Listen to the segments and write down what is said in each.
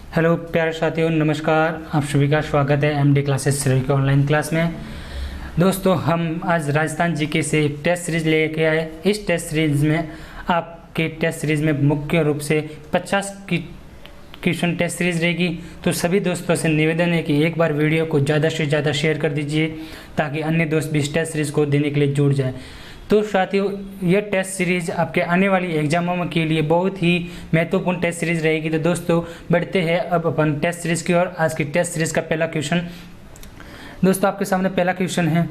Hello प्यारे साथियों, नमस्कार। आप सभी का स्वागत है एमडी क्लासेस श्री की ऑनलाइन क्लास में। दोस्तों, हम आज राजस्थान जीके से एक टेस्ट सीरीज लेके आए। इस टेस्ट सीरीज में आपके टेस्ट सीरीज में मुख्य रूप से 50 की क्वेश्चन टेस्ट सीरीज रहेगी। तो सभी दोस्तों से निवेदन है कि एक बार वीडियो को ज़्यादा से ज़्यादा शेयर कर दीजिए ताकि अन्य दोस्त भी इस टेस्ट सीरीज को देने के लिए जुड़ जाए। तो साथियों, यह टेस्ट सीरीज आपके आने वाली एग्जामों के लिए बहुत ही महत्वपूर्ण टेस्ट सीरीज रहेगी। तो दोस्तों, बढ़ते हैं अब अपन टेस्ट सीरीज की ओर। आज की टेस्ट सीरीज का पहला क्वेश्चन दोस्तों आपके सामने पहला क्वेश्चन है।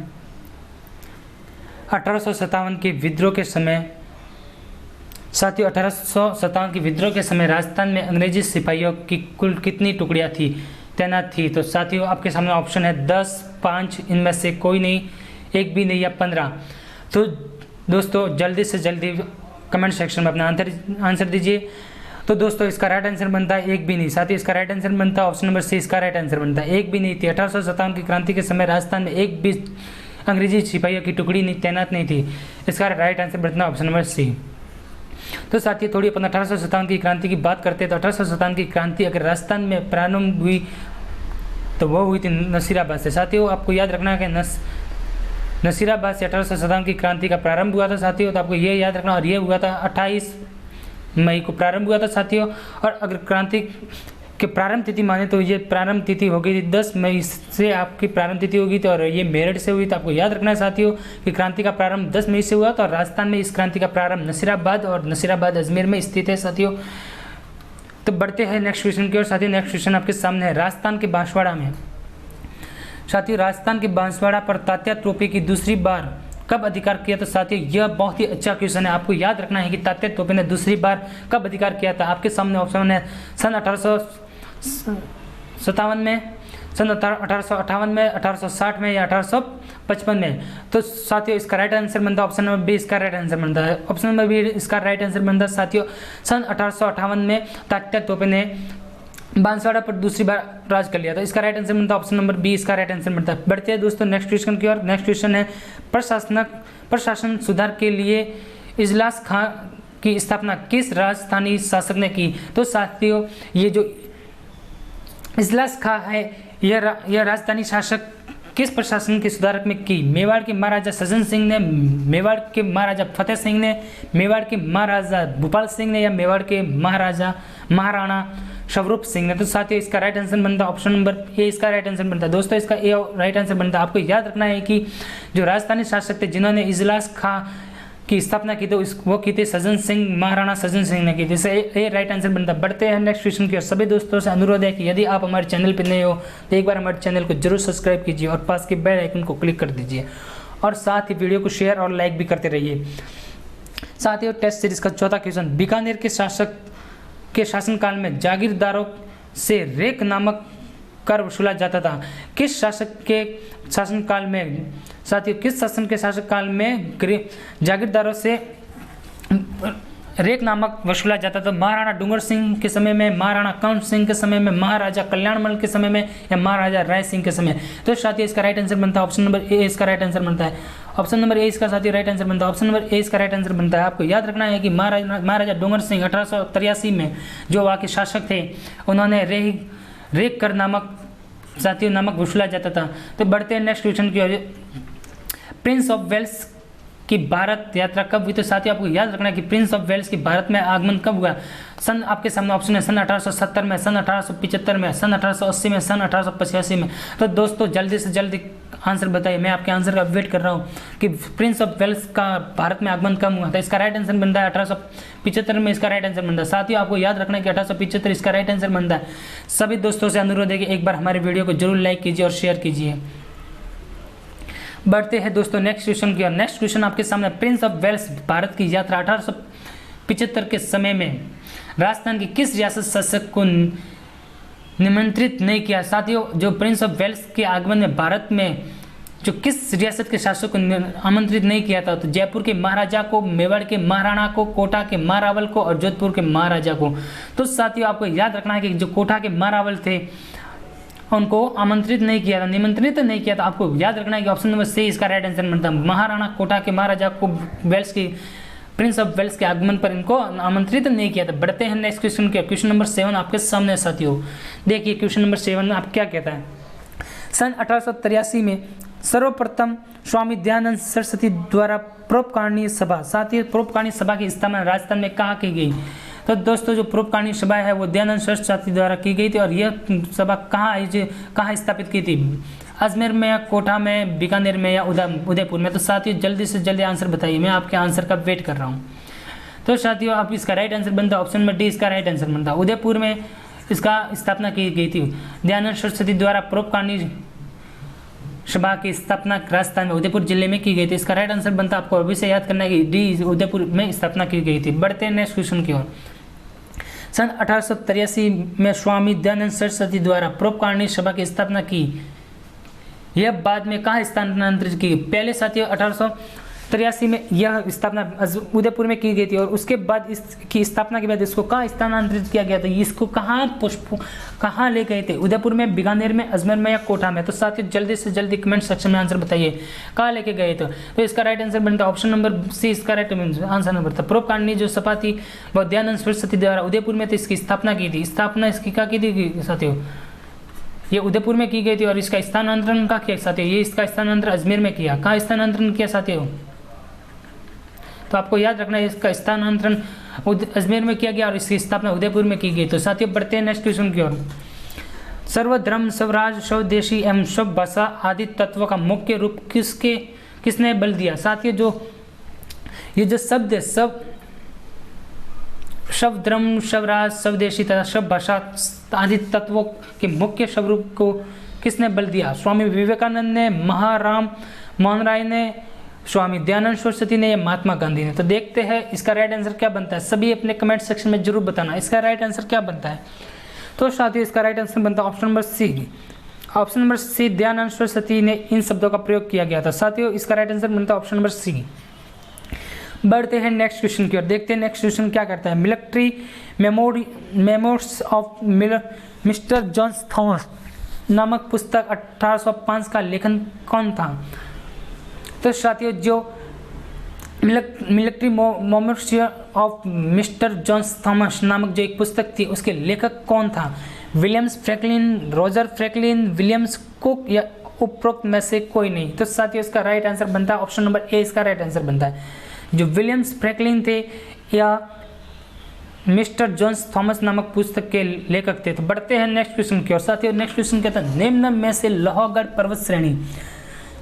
1857 के विद्रोह के समय, साथियों 1857 के विद्रोह के समय राजस्थान में अंग्रेजी सिपाहियों की कुल कितनी टुकड़ियां थी तैनात थी? तो साथियों आपके सामने ऑप्शन है 10, 5, इनमें से कोई नहीं, एक भी नहीं या 15। तो दोस्तों जल्दी से जल्दी कमेंट सेक्शन में अपना आंसर दीजिए। तो दोस्तों इसका राइट आंसर बनता है एक भी नहीं। साथ ही इसका राइट आंसर बनता है ऑप्शन नंबर सी, इसका राइट आंसर बनता है एक भी नहीं थी। 1857 की क्रांति के समय राजस्थान में एक भी अंग्रेजी सिपाहियों की टुकड़ी नहीं तैनात नहीं थी। इसका राइट आंसर बनता है ऑप्शन नंबर सी। तो साथियों थोड़ी अपन 1857 की क्रांति की बात करते हैं। तो 1857 की क्रांति अगर राजस्थान में प्रारंभ हुई तो वो हुई थी नसीराबाद से। साथियों आपको याद रखना है कि नसीराबाद से 1857 की क्रांति का प्रारंभ हुआ था साथियों। तो आपको ये याद रखना। और ये हुआ था 28 मई को प्रारंभ हुआ था साथियों। और अगर क्रांति के प्रारंभ तिथि माने तो ये प्रारंभ तिथि हो गई थी 10 मई से आपकी प्रारंभ तिथि होगी। तो और ये मेरठ से हुई। तो आपको याद रखना है साथियों कि क्रांति का प्रारंभ 10 मई से हुआ था। और राजस्थान में इस क्रांति का प्रारंभ नसीराबाद और नसीराबाद अजमेर में स्थित है साथियों। तो बढ़ते हैं नेक्स्ट क्वेश्चन की ओर। साथियों नेक्स्ट क्वेश्चन आपके सामने है। राजस्थान के बांसवाड़ा में, साथियों राजस्थान के बांसवाड़ा पर तात्या तोपे की दूसरी बार कब अधिकार किया? तो साथियों यह बहुत ही अच्छा क्वेश्चन है। आपको याद रखना है कि तात्या तोपे ने दूसरी बार कब अधिकार किया था। आपके सामने ऑप्शन है सन 1857 में, सन 1858 में, 1860 में या 1855 में। तो साथियों इसका राइट आंसर बनता है ऑप्शन नंबर बी, इसका राइट आंसर बनता है ऑप्शन नंबर बी, इसका राइट आंसर बनता है साथियों सन 1858 में तात्या तोपे ने बांसवाड़ा पर दूसरी बार राज कर लिया था। इसका राइट आंसर बनता है ऑप्शन नंबर बी, इसका राइट आंसर बनता है। बढ़ते हैं दोस्तों नेक्स्ट क्वेश्चन की ओर। नेक्स्ट क्वेश्चन है प्रशासन सुधार के लिए इजलास खां की स्थापना किस राजस्थानी शासक ने की? तो साथियों ये जो इजलास खां है यह राजस्थानी शासक किस प्रशासन के सुधारक में की? मेवाड़ के महाराजा सज्जन सिंह ने, मेवाड़ के महाराजा फतेह सिंह ने, मेवाड़ के महाराजा भूपाल सिंह ने या मेवाड़ के महाराणा स्वरूप सिंह ने? तो साथियों इसका राइट आंसर बनता है ऑप्शन नंबर ए, इसका राइट आंसर बनता है। दोस्तों इसका ए राइट आंसर बनता है। आपको याद रखना है कि जो राजस्थानी शासक थे जिन्होंने इजलास खां की स्थापना की तो वो की थी सज्जन सिंह, महाराणा सज्जन सिंह ने की। जैसे ए राइट आंसर बनता है। बढ़ते हैं नेक्स्ट क्वेश्चन की ओर। सभी दोस्तों से अनुरोध है कि यदि आप हमारे चैनल पर नए हो तो एक बार हमारे चैनल को जरूर सब्सक्राइब कीजिए और पास के बेल आइकन को क्लिक कर दीजिए और साथ ही वीडियो को शेयर और लाइक भी करते रहिए। साथ ही टेस्ट सीरीज का चौथा क्वेश्चन, बीकानेर के शासक के शासनकाल में जागीरदारों से रेक नामक कर वसूला जाता था। किस शासक के शासनकाल में साथियों, किस शासन के शासनकाल में जागीरदारों से रेक नामक वसूला जाता था? महाराणा डूंगर सिंह के समय में, महाराणा कंवर सिंह के समय में, महाराजा कल्याणमल के समय में या महाराजा राय सिंह के समय? तो साथियों इसका राइट आंसर बनता है ऑप्शन नंबर ए, इसका राइट आंसर बनता है ऑप्शन नंबर ए, इसका साथियों राइट आंसर बनता है ऑप्शन नंबर ए, इसका राइट आंसर बनता है। आपको याद रखना है कि महाराजा डूंगर सिंह 1883 में जो वहाँ के शासक थे उन्होंने रेक कर नामक साथियों नामक वसूला जाता था। तो बढ़ते हैं नेक्स्ट क्वेश्चन की ओर। प्रिंस ऑफ वेल्स की भारत यात्रा कब हुई? तो साथियों आपको याद रखना है कि प्रिंस ऑफ वेल्स की भारत में आगमन कब हुआ? सन आपके सामने ऑप्शन है सन 1870 में, सन 1875 में, सन 1880 में, सन 1885 में। तो दोस्तों जल्दी से जल्दी आंसर बताइए। मैं आपके आंसर का वेट कर रहा हूँ कि प्रिंस ऑफ वेल्स का भारत में आगमन कब हुआ था। इसका राइट आंसर बनता है 1875 में, इसका राइट आंसर बनता है। साथियों आपको याद रखना है कि 1875 इसका राइट आंसर बनता है। सभी दोस्तों से अनुरोध है कि एक बार हमारे वीडियो को जरूर लाइक कीजिए और शेयर कीजिए। बढ़ते हैं दोस्तों नेक्स्ट क्वेश्चन की ओर। नेक्स्ट क्वेश्चन आपके सामने, प्रिंस ऑफ वेल्स भारत की यात्रा 1875 के समय में राजस्थान की किस रियासत शासक को निमंत्रित नहीं किया? साथियों जो प्रिंस ऑफ वेल्स के आगमन में भारत में जो किस रियासत के शासक को आमंत्रित नहीं किया था? तो जयपुर के महाराजा को, मेवाड़ के महाराणा को, कोटा के महारावल को और जोधपुर के महाराजा को। तो साथियों आपको याद रखना है कि जो कोटा के महारावल थे उनको आमंत्रित नहीं किया था, निमंत्रित नहीं किया था। आपको याद रखना है कि ऑप्शन नंबर सी इसका राइट आंसर बनता है। महाराणा कोटा के महाराजा को वेल्स की प्रिंस ऑफ वेल्स के आगमन पर इनको आमंत्रित नहीं किया था। बढ़ते हैं नेक्स्ट क्वेश्चन के। क्वेश्चन नंबर 7 आपके सामने है साथियों। देखिए क्वेश्चन नंबर 7 में आप क्या कहता है। सन 1883 में सर्वप्रथम स्वामी दयानंद सरस्वती द्वारा परोपकारिणी सभा, साथियों परोपकारिणी सभा की स्थापना राजस्थान में कहाँ की गई। तो दोस्तों जो परोपकारिणी सभा है वो दयानंद सरस्वती द्वारा की गई थी। और यह सभा कहाँ स्थापित की थी, अजमेर में या कोटा में, बीकानेर में या उदयपुर में। तो साथियों जल्दी से जल्दी आंसर बताइए, मैं आपके आंसर का वेट कर रहा हूँ। तो साथियों आप इसका राइट आंसर बनता है ऑप्शन नंबर डी, इसका राइट आंसर बनता है उदयपुर में इसका स्थापना की गई थी। दयानंद सरस्वती द्वारा परोपकारिणी सभा की स्थापना राजस्थान में उदयपुर जिले में की गई थी। इसका राइट आंसर बनता है, आपको अभी से याद करना है कि डी, उदयपुर में स्थापना की गई थी। बढ़ते हैं नेक्स्ट क्वेश्चन की ओर। सन 1883 में स्वामी दयानंद सरस्वती द्वारा परोपकारिणी सभा की स्थापना की, यह बाद में कहाँ स्थानांतरित की। पहले साथियों 1883 में यह स्थापना उदयपुर में की गई थी और उसके बाद इसकी स्थापना के बाद इसको कहाँ स्थानांतरित किया गया था, इसको कहाँ ले गए थे, उदयपुर में, बीकानेर में, अजमेर में या कोटा में। तो साथियों जल्दी से जल्दी कमेंट सेक्शन में आंसर बताइए कहाँ लेके गए थे। तो इसका राइट आंसर बनता है ऑप्शन नंबर सी, इसका राइट आंसर नंबर था। परोपकारिणी जो सभा थी वह दयानंद सरस्वती द्वारा उदयपुर में इसकी स्थापना की थी। स्थापना इसकी क्या की थी साथियों, ये उदयपुर में की गई थी। और इसका स्थानांतरण कहाँ किया साथियों, ये इसका स्थानांतरण अजमेर में किया। कहाँ स्थानांतरण किया साथियों, तो आपको याद रखना है इसका स्थानांतरण अजमेर में किया गया और इसकी स्थापना उदयपुर में की गई। तो साथियों बढ़ते हैं नेक्स्ट क्वेश्चन की ओर। सर्वधर्म स्वराज स्वदेशी एवं सब भाषा आदि तत्व का मुख्य रूप किसने बल दिया। साथियों ये जो शब्द है सब धर्म स्वराज स्वदेशी तथा सब भाषा आदि तत्वों के मुख्य स्वरूप को किसने बल दिया। स्वामी विवेकानंद ने, महाराम मोहन राय ने, स्वामी दयानंद सरस्वती ने या महात्मा गांधी ने। तो देखते हैं इसका राइट आंसर क्या बनता है। सभी अपने कमेंट सेक्शन में जरूर बताना इसका राइट आंसर क्या बनता है। तो साथियों इसका राइट आंसर बनता है option number C. Option number C, Dayanand Saraswati ने इन शब्दों का प्रयोग किया गया था। साथियों इसका राइट आंसर बनता है ऑप्शन नंबर सी। बढ़ते हैं नेक्स्ट क्वेश्चन की ओर। देखते हैं नेक्स्ट क्वेश्चन क्या करता है। Military memoirs of mister John Thomas नामक पुस्तक 1805 का लेखन कौन था। तो साथियों जो military memoirs of mister John Thomas नामक जो एक पुस्तक थी उसके लेखक कौन था। Williams Franklin, Roger Franklin, Williams cook या उपरोक्त में से कोई नहीं। तो साथियों इसका राइट आंसर बनता है ऑप्शन नंबर ए, इसका राइट आंसर बनता है। जो विलियम्स फ्रैंकलिन थे या मिस्टर जॉन थॉमस नामक पुस्तक के लेखक थे। तो बढ़ते हैं नेक्स्ट क्वेश्चन की ओर। साथियों नेक्स्ट क्वेश्चन कहता है निम्न में से लोहागढ़ पर्वत श्रेणी।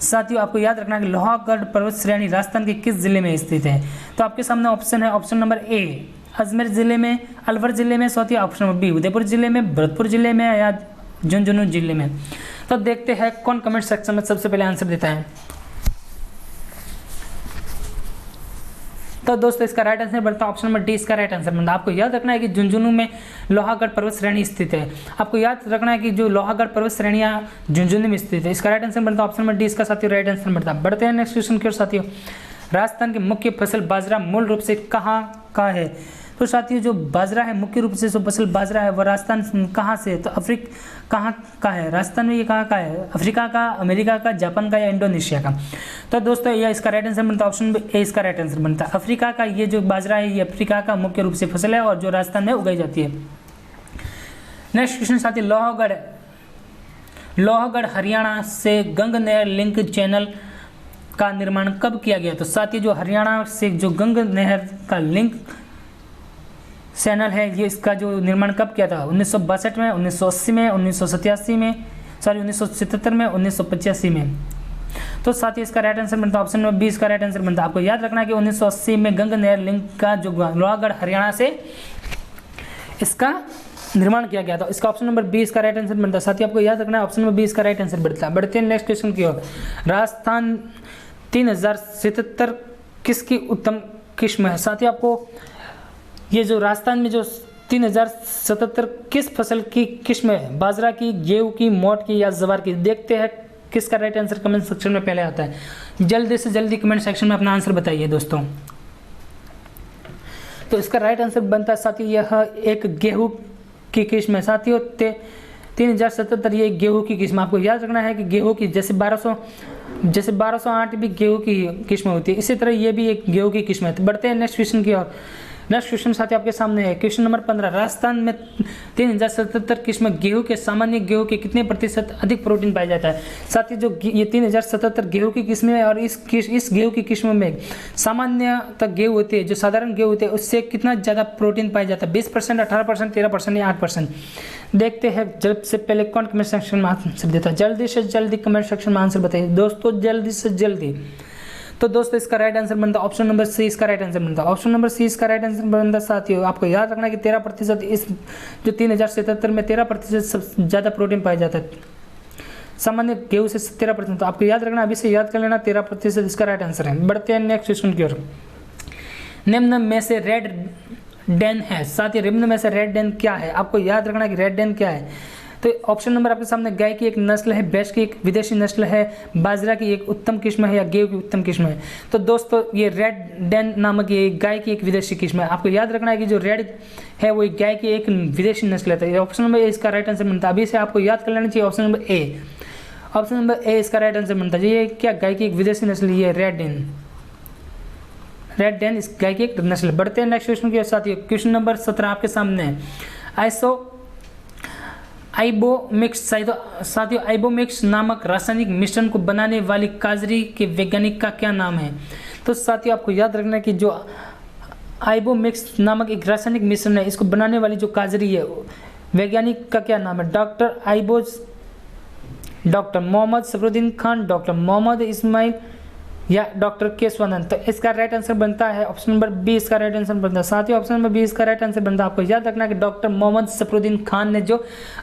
साथियों आपको याद रखना है कि लोहागढ़ पर्वत श्रेणी राजस्थान के किस जिले में स्थित है। तो आपके सामने ऑप्शन है ऑप्शन नंबर ए अजमेर जिले में, अलवर जिले में, साथियों ऑप्शन नंबर बी उदयपुर जिले में, भरतपुर जिले में या झुंझुनू जिले में। तो देखते हैं कौन कमेंट सेक्शन में सबसे पहले आंसर देता है। तो दोस्तों इसका राइट आंसर बनता है ऑप्शन नंबर डी, इसका राइट आंसर बनता है। आपको याद रखना है कि झुंझुनू में लोहागढ़ पर्वत श्रेणी स्थित है। आपको याद रखना है कि जो लोहागढ़ पर्वत श्रेणियां झुंझुनू में स्थित है। इसका राइट आंसर बनता है ऑप्शन नंबर डी, इसका साथियों राइट आंसर बनता है। बढ़ते हैं नेक्स्ट क्वेश्चन की ओर। साथियों राजस्थान की मुख्य फसल बाजरा मूल रूप से कहाँ का है। तो साथियों जो बाजरा है मुख्य रूप से जो फसल बाजरा है वह राजस्थान कहाँ से है। तो कहाँ का है राजस्थान में, ये कहाँ का है, अफ्रीका का, अमेरिका का, जापान का या इंडोनेशिया का। तो दोस्तों यह इसका राइट आंसर बनता है ऑप्शन ए, इसका राइट आंसर बनता है अफ्रीका का। ये जो बाजरा है ये अफ्रीका का मुख्य रूप से फसल है और जो राजस्थान में उगाई जाती है। नेक्स्ट क्वेश्चन साथियों लोहागढ़ हरियाणा से गंग नहर लिंक चैनल का निर्माण कब किया गया। तो साथियों जो हरियाणा से जो गंग नहर का लिंक चैनल है ये इसका जो निर्माण कब किया था 1962 में, 1980 में, 1987 में, 1977 में, 1985 में। तो साथ ही इसका राइट आंसर बनता है ऑप्शन नंबर बी, इसका राइट आंसर बनता है। आपको याद रखना है कि 1980 में गंग नहर लिंक का जो लोहागढ़ हरियाणा से इसका निर्माण किया गया था। इसका ऑप्शन नंबर बी इसका राइट आंसर बनता है। साथ ही आपको याद रखना है ऑप्शन नंबर बी इसका राइट आंसर बनता है। बढ़ते हैं नेक्स्ट क्वेश्चन की ओर। राजस्थान 3077 किसकी उत्तम किस्म है। साथ ही आपको ये जो राजस्थान में जो 3077 किस फसल की किस्म है, बाजरा की, गेहूं की, मोट की या जवार की। देखते हैं किसका राइट आंसर कमेंट सेक्शन में पहले आता है। जल्दी से जल्दी कमेंट सेक्शन में अपना आंसर बताइए दोस्तों। तो इसका राइट आंसर बनता है साथियों यह एक गेहूं की किस्म है। साथियों 3077 ये गेहूं की किस्म। आपको याद रखना है कि गेहूं की जैसे जैसे 1208 भी गेहूं की किस्म होती है, इसी तरह ये भी एक गेहूं की किस्म है। तो बढ़ते हैं नेक्स्ट क्वेश्चन की ओर। नेक्स्ट क्वेश्चन साथी आपके सामने है क्वेश्चन नंबर 15। राजस्थान में 3077 किस्म गेहूं के सामान्य गेहूं के कितने प्रतिशत अधिक प्रोटीन पाया जाता है। साथ ही जो ये 3077 गेहूं की किस्में है और इस गेहूं की किस्म में सामान्यतः गेहूं होती है, जो साधारण गेहूं होते हैं, उससे कितना ज़्यादा प्रोटीन पाया जाता है। 20%, 18%, 13% या 8%। देखते हैं जल्द से पहले कौन कमेंट सेक्शन में आंसर देता है। जल्दी से जल्दी कमेंट सेक्शन में आंसर बताइए दोस्तों, जल्दी से जल्दी। तो दोस्तों इसका राइट आंसर बनता है ऑप्शन नंबर सी, इसका राइट आंसर बनता है ऑप्शन नंबर सी, इसका राइट आंसर बनता है। साथियों आपको याद रखना है कि 13% इस जो 3077 में 13% सबसे ज़्यादा प्रोटीन पाया जाता है, सामान्य गेहूं से 13%। तो आपको याद रखना, अभी से याद कर लेना, 13% इसका राइट आंसर है। बढ़ते हैं नेक्स्ट क्वेश्चन की ओर। निम्न में से रेड डेन है। साथ ही निम्न में से रेड डेन क्या है, आपको याद रखना कि रेड डेन क्या है। तो ऑप्शन नंबर आपके सामने गाय की एक नस्ल है, भैंस की एक विदेशी नस्ल है, बाजरा की एक उत्तम किस्म है या गेहूं की उत्तम किस्म है। तो दोस्तों ये रेड डेन नामक ये गाय की एक विदेशी किस्म है। आपको याद रखना है कि जो रेड है वो गाय की एक विदेशी नस्ल है। तो ऑप्शन नंबर ए इसका राइट आंसर बनता है। अभी से आपको याद कर लेना चाहिए option number A. Option number A इसका राइट आंसर बनता है। ये क्या गाय की एक विदेशी नस्ल, ये रेड डेन, रेड डेन इस गाय की एक नस्ल। बढ़ते हैं नेक्स्ट क्वेश्चन के साथियों। क्वेश्चन नंबर 17 आपके सामने है। आइबोमिक्स साथियों आइबोमिक्स नामक रासायनिक मिश्रण को बनाने वाली काजरी के वैज्ञानिक का क्या नाम है। तो साथियों आपको याद रखना है कि जो आइबोमिक्स नामक एक रासायनिक मिश्रण है, इसको बनाने वाली जो काजरी है, वैज्ञानिक का क्या नाम है। डॉक्टर मोहम्मद सफरुद्दीन खान, डॉक्टर मोहम्मद इस्माइल या डॉक्टर केशवानंद। तो इसका राइट आंसर बनता है ऑप्शन नंबर बी, इसका राइट आंसर बनता है। साथ ही ऑप्शन नंबर बी इसका राइट आंसर बनता है। आपको याद रखना है कि डॉक्टर मोहम्मद सफरुद्दीन खान ने जो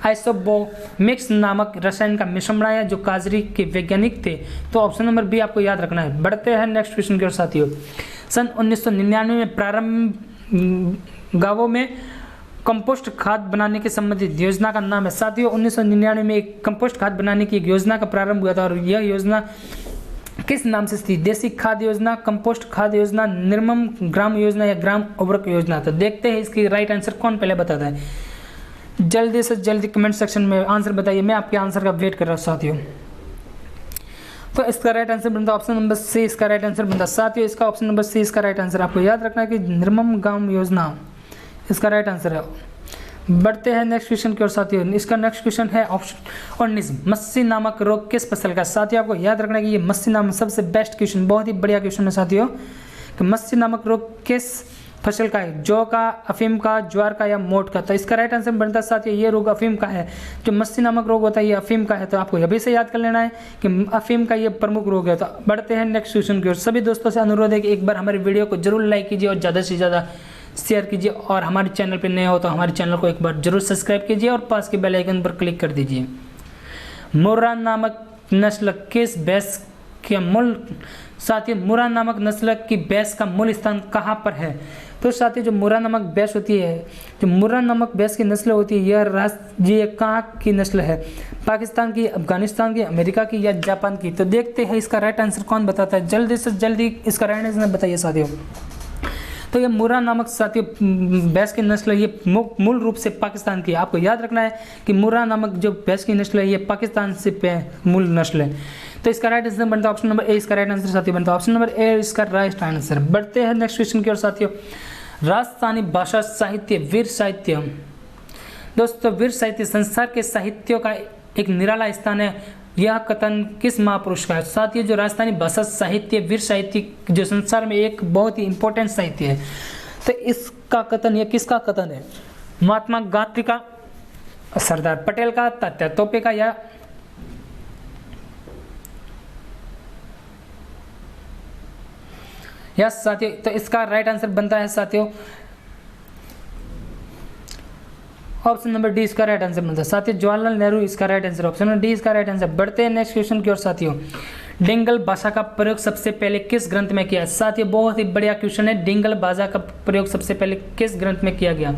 आइसोबोमिक्स नामक रसायन का मिश्रण बनाया, जो काजरी के वैज्ञानिक थे। तो ऑप्शन नंबर बी आपको याद रखना है। बढ़ते हैं नेक्स्ट क्वेश्चन की ओर साथियों। सन 1999 में प्रारंभ गांवों में कंपोस्ट खाद बनाने के संबंधित योजना का नाम है। साथियों 1999 में एक कंपोस्ट खाद बनाने की एक योजना का प्रारंभ हुआ था और यह योजना किस नाम से थी। देसी खाद योजना, कंपोस्ट खाद योजना, निर्मम ग्राम योजना या ग्राम उर्वरक योजना। तो देखते हैं इसकी राइट आंसर कौन पहले बताता है। जल्दी से जल्दी कमेंट सेक्शन में आंसर बताइए, मैं आपके आंसर का वेट कर रहा हूँ साथियों। तो इसका राइट आंसर बनता है ऑप्शन नंबर सी, इसका राइट आंसर बनता है। साथियों इसका ऑप्शन नंबर सी इसका राइट आंसर। आपको याद रखना है कि निर्मम ग्राम योजना इसका राइट आंसर है। बढ़ते हैं नेक्स्ट क्वेश्चन की ओर साथियों। इसका नेक्स्ट क्वेश्चन है ऑप्शन 19, मस्सी नामक रोग किस फसल का। साथियों आपको याद रखना है कि ये मस्सी नाम सबसे बेस्ट क्वेश्चन, बहुत ही बढ़िया क्वेश्चन है साथियों। कि मस्सी नामक रोग किस फसल का है, जौ का, अफीम का, ज्वार का या मोट का। तो इसका राइट आंसर बनता है साथियों ये रोग अफीम का है। जो मस्सी नामक रोग होता है ये अफीम का है। तो आपको अभी से याद कर लेना है कि अफीम का ये प्रमुख रोग है। तो बढ़ते हैं नेक्स्ट क्वेश्चन की ओर। सभी दोस्तों से अनुरोध है कि एक बार हमारी वीडियो को जरूर लाइक कीजिए और ज़्यादा से ज़्यादा शेयर कीजिए, और हमारे चैनल पर नए हो तो हमारे चैनल को एक बार जरूर सब्सक्राइब कीजिए और पास के बेल आइकन पर क्लिक कर दीजिए। मुर्रा नामक नस्ल किस भैंस के मूल। साथियों मुर्रा नामक नस्ल की भैंस का मूल स्थान कहाँ पर है। तो साथियों जो मुर्रा नामक भैंस होती है, जो मुर्रा नामक भैंस की नस्ल होती है, यह राष्ट्रीय कहाँ की नस्ल है। पाकिस्तान की, अफगानिस्तान की, अमेरिका की या जापान की। तो देखते हैं इसका राइट आंसर कौन बताता है। जल्दी से जल्दी इसका राइट आंसर बताइए साथियों। तो ये मुर्रा नामक साथियों भैंस की नस्ल ये मूल रूप से पाकिस्तान की है। आपको याद रखना है कि मुर्रा नामक जो भैंस की नस्ल है ये पाकिस्तान से मूल नस्ल है। तो इसका राइट आंसर बनता है ऑप्शन नंबर ए, इसका राइट आंसर साथियों बनता है ऑप्शन नंबर ए, इसका राइट आंसर। बढ़ते हैं नेक्स्ट क्वेश्चन की ओर साथियों। राजस्थानी भाषा साहित्य, वीर साहित्य। दोस्तों वीर साहित्य संसार के साहित्यों का एक निराला स्थान है। यह कथन किस महापुरुष का है। साथियों जो राजस्थानी भाषा साहित्य, वीर साहित्य जो संसार में एक बहुत ही इंपॉर्टेंट साहित्य है, तो इसका कथन यह किसका कथन है। महात्मा गांधी का, सरदार पटेल का, तात्या तोपे का या साथियों। तो इसका राइट आंसर बनता है साथियों ऑप्शन नंबर डी, इसका राइट आंसर बनता है साथियों जवाहरलाल नेहरू, इसका right answer option number D, इसका राइट आंसर। बढ़ते हैं नेक्स्ट क्वेश्चन की ओर साथियों। डिंगल भाषा का प्रयोग सबसे पहले किस ग्रंथ में किया। साथियों बहुत ही बढ़िया क्वेश्चन है। डिंगल भाषा का प्रयोग सबसे पहले किस ग्रंथ में किया गया।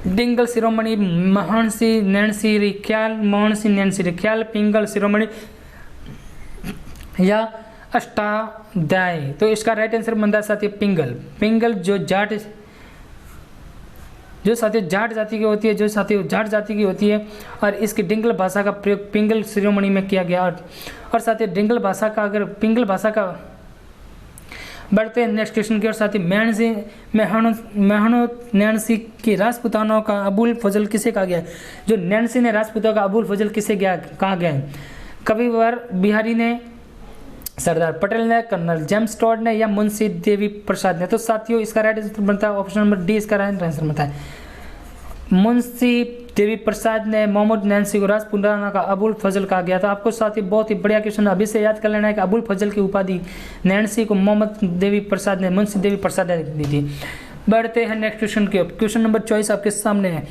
डिंगल शिरोमणि, महर्षि नैन्सी रिख्याल, महर्षि नैन्सी रिख्याल, पिंगल शिरोमणि या अष्टाध्याय। तो इसका राइट आंसर बनता है साथियों पिंगल। पिंगल जो जाट जो साथियों जाट जाति की होती है, जो साथियों जाट जाति की होती है, और इसकी डिंगल भाषा का प्रयोग पिंगल शिरोमणि में किया गया। और साथियों डिंगल भाषा का, अगर पिंगल भाषा का बढ़ते हैं नेक्स्ट क्वेश्चन की ओर साथियों, मेहणो नैन्सी की राजपुतानों का अबुल फजल किसे कहा गया? जो नैन्सी ने राजपूतों का अबुल फजल किसे कहा गया? कविवर बिहारी ने, सरदार पटेल ने, कर्नल जेम्स टॉड ने, या मुंशी देवी प्रसाद ने? तो साथियों इसका राइट आंसर बनता है ऑप्शन नंबर डी, इसका राइट आंसर बनता है मुंशी देवी प्रसाद ने मोहम्मद नैन्सी को राजपुताना का अबुल फजल कहा गया। तो आपको साथियों बहुत ही बढ़िया क्वेश्चन अभी से याद कर लेना है कि अबुल फजल की उपाधि नैन्सी को मोहम्मद देवी प्रसाद ने, मुंशी देवी प्रसाद ने दी थी। बढ़ते हैं नेक्स्ट क्वेश्चन की ओर। क्वेश्चन नंबर 24 आपके सामने है।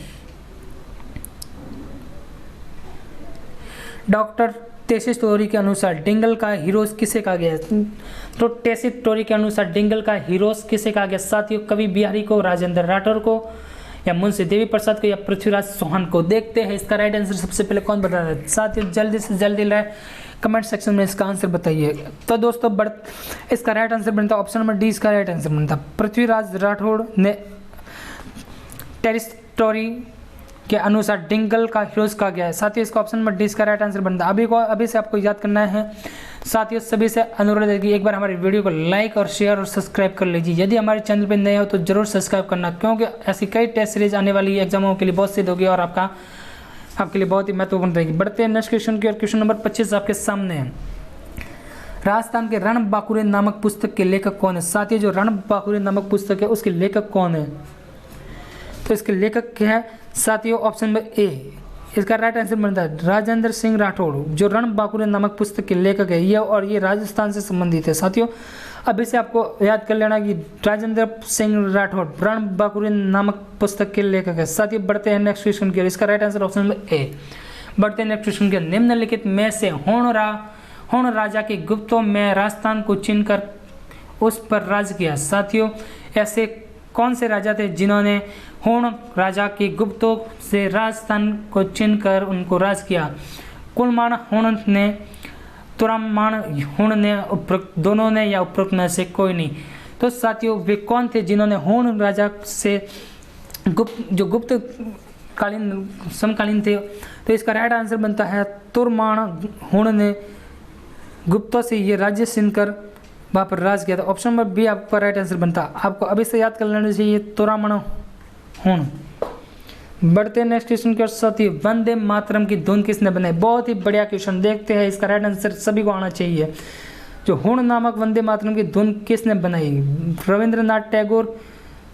डॉक्टर टेसिस टोरी के अनुसार डिंगल का हीरोज किसे कहा गया? तो टेसिस टोरी के अनुसार डिंगल का हीरोज किसे कहा गया? साथियों कवि बिहारी को, राजेंद्र राठौर को, या मुंशी देवी प्रसाद को, या पृथ्वीराज चौहान को? देखते हैं इसका राइट आंसर सबसे पहले कौन बता रहा है। साथियों जल्दी से जल्दी कमेंट सेक्शन में इसका आंसर बताइए। तो दोस्तों इसका राइट आंसर बनता है ऑप्शन नंबर डी, इसका राइट आंसर बनता है पृथ्वीराज राठौड़ ने टेरिस टोरी के अनुसार डिंगल का हीरोज कहा गया है। साथियों इसका ऑप्शन नंबर डी इसका राइट आंसर बनता है। अभी से आपको याद करना है। साथियों सभी से अनुरोध है कि एक बार हमारे वीडियो को लाइक और शेयर और सब्सक्राइब कर लीजिए। यदि हमारे चैनल पर नए हो तो जरूर सब्सक्राइब करना, क्योंकि ऐसी कई टेस्ट सीरीज आने वाली एग्जामों के लिए बहुत सिद्ध होगी और आपके लिए बहुत ही महत्वपूर्ण रहेगी। बढ़ते हैं नेक्स्ट क्वेश्चन की और क्वेश्चन नंबर 25 आपके सामने है। राजस्थान के रणबांकुरे नामक पुस्तक के लेखक कौन है? साथियों जो रणबांकुरे नामक पुस्तक है उसके लेखक कौन है? तो इसके लेखक क्या है साथियों? ऑप्शन नंबर ए इसका राइट आंसर बनता है राजेंद्र सिंह राठौड़, जो रणबांकुरे नामक पुस्तक के लेखक है ये राजस्थान से संबंधित है। साथियों अभी से आपको याद कर लेना कि राजेंद्र सिंह राठौड़ रणबांकुरे नामक पुस्तक के लेखक है। साथियों बढ़ते हैं नेक्स्ट क्वेश्चन की, इसका right answer option number A. बढ़ते हैं नेक्स्ट क्वेश्चन की, निम्नलिखित में से होण राजा के गुप्तों में राजस्थान को चुनकर उस पर राज किया। साथियों ऐसे कौन से राजा थे जिन्होंने होण राजा के गुप्तों से राजस्थान को चुनकर उनको राज किया? कुलमान होण ने, तुरामान होण ने, उपरोक्त दोनों ने, या उपरोक्त में से कोई नहीं? तो साथियों वे कौन थे जिन्होंने होण राजा से गुप्त कालीन समकालीन थे? तो इसका राइट आंसर बनता है तुरमान होण ने गुप्तों से ये राज्य छीनकर वहाँ पर राज किया था। ऑप्शन नंबर बी आपका राइट आंसर बनता है। आपको अभी से याद कर लेना चाहिए तुरामण होण। बढ़ते हैं नेक्स्ट क्वेश्चन की ओर। साथी वंदे मातरम की धुन किसने बनाई? बहुत ही बढ़िया क्वेश्चन, देखते हैं इसका राइट आंसर सभी को आना चाहिए। जो होण नामक वंदे मातरम की धुन किसने बनाई? रविंद्रनाथ टैगोर,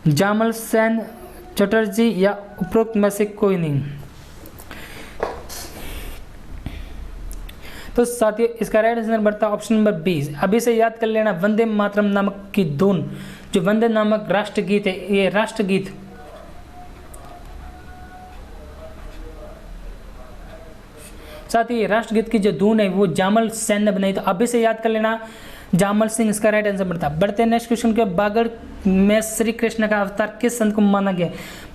जामल सेन चटर्जी, या उपरोक्त में से कोई नहीं? तो साथियों इसका राइट आंसर बनता है ऑप्शन नंबर 20। अभी से याद कर लेना वंदे मातरम नामक की धुन, जो वंदे नामक राष्ट्रगीत है, ये राष्ट्रगीत साथियों राष्ट्रगीत की जो धुन है वो जामल सेन ने बनाई। तो अभी से याद कर लेना जामल सिंह इसका राइट आंसर बनता है। बढ़ते हैं नेक्स्ट क्वेश्चन के। बागड़ में श्री कृष्ण का अवतार किस संत को माना गया?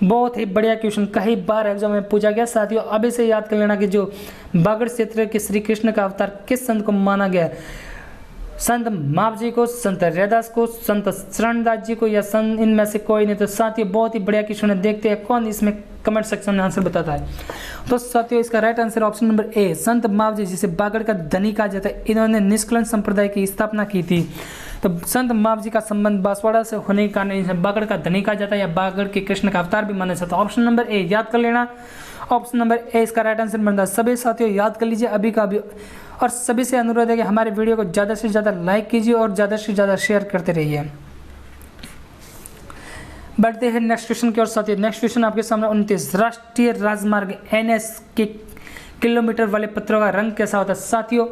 बहुत ही बढ़िया क्वेश्चन, कई बार एग्जाम में पूछा गया। साथियों अभी से याद कर लेना कि जो बागड़ क्षेत्र के श्री कृष्ण का अवतार किस संत को माना गया? संत माप जी को, संत रैदास को, संत शरणदास जी को, या संत इनमें से कोई नहीं? तो साथियों बहुत ही बढ़िया क्वेश्चन है, देखते हैं कौन इसमें कमेंट सेक्शन में आंसर बताता है। तो साथियों इसका right answer option number A, संत माप जी, जिसे बागड़ का धनी कहा जाता है, इन्होंने निष्कलन संप्रदाय की स्थापना की थी। तो संत माप जी का संबंध बांसवाड़ा से होने के कारण इन्हें बागड़ का धनी कहा जाता है, या बागड़ के कृष्ण का अवतार भी माना जाता है। ऑप्शन नंबर ए याद कर लेना, ऑप्शन नंबर ए इसका राइट आंसर बनता है। सभी साथियों याद कर लीजिए अभी का अभी, और सभी से अनुरोध है कि हमारे वीडियो को ज़्यादा से ज़्यादा लाइक कीजिए और ज़्यादा से ज़्यादा शेयर करते रहिए। बढ़ते हैं नेक्स्ट क्वेश्चन की ओर। साथियों नेक्स्ट क्वेश्चन आपके सामने 29, राष्ट्रीय राजमार्ग NH के किलोमीटर वाले पत्रों का रंग कैसा होता है? साथियों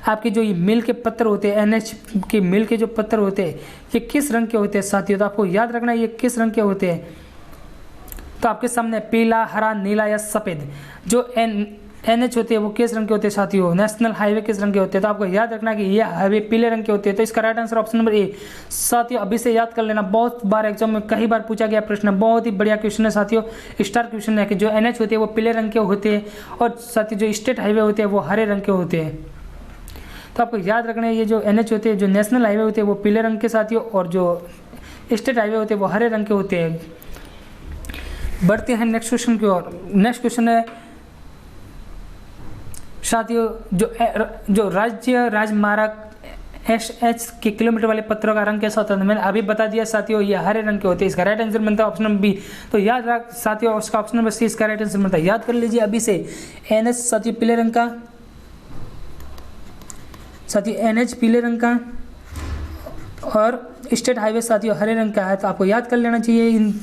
आपके जो ये मिल के पत्र होते हैं, NH के मिल के जो पत्र होते हैं, ये किस रंग के होते हैं? साथियों तो आपको याद रखना है ये किस रंग के होते हैं। तो आपके सामने पीला, हरा, नीला या सफ़ेद। जो NH होते हैं वो किस रंग के होते हैं? साथियों नेशनल हाईवे किस रंग के होते हैं? तो आपको याद रखना कि ये हाईवे पीले रंग के होते हैं। तो इसका right answer option number A. साथियों अभी से याद कर लेना, बहुत बार एग्जाम में कई बार पूछा गया प्रश्न, बहुत ही बढ़िया क्वेश्चन है साथियों, स्टार क्वेश्चन है कि जो NH होते हैं वो पीले रंग के होते हैं, और साथियों जो स्टेट हाईवे होते हैं वो हरे रंग के होते हैं। तो आपको याद रखना है ये जो NH होते हैं, जो नेशनल हाईवे होते हैं वो पीले रंग के साथियों, और जो स्टेट हाईवे होते हैं वो हरे रंग के होते हैं। बढ़ते हैं नेक्स्ट क्वेश्चन की ओर। नेक्स्ट क्वेश्चन है साथियों, जो राज्य राजमार्ग SH के किलोमीटर वाले पत्रों का रंग कैसा होता है? मैंने अभी बता दिया साथियों, ये हरे रंग के होते हैं। इसका राइट आंसर बनता है ऑप्शन नंबर बी। तो याद रख साथियों, उसका ऑप्शन नंबर सी इसका राइट आंसर बनता है। याद कर लीजिए अभी से। NH साथियों पीले रंग का, साथियों NH पीले रंग का और स्टेट हाईवे साथियों हरे रंग का है। तो आपको याद कर लेना चाहिए इन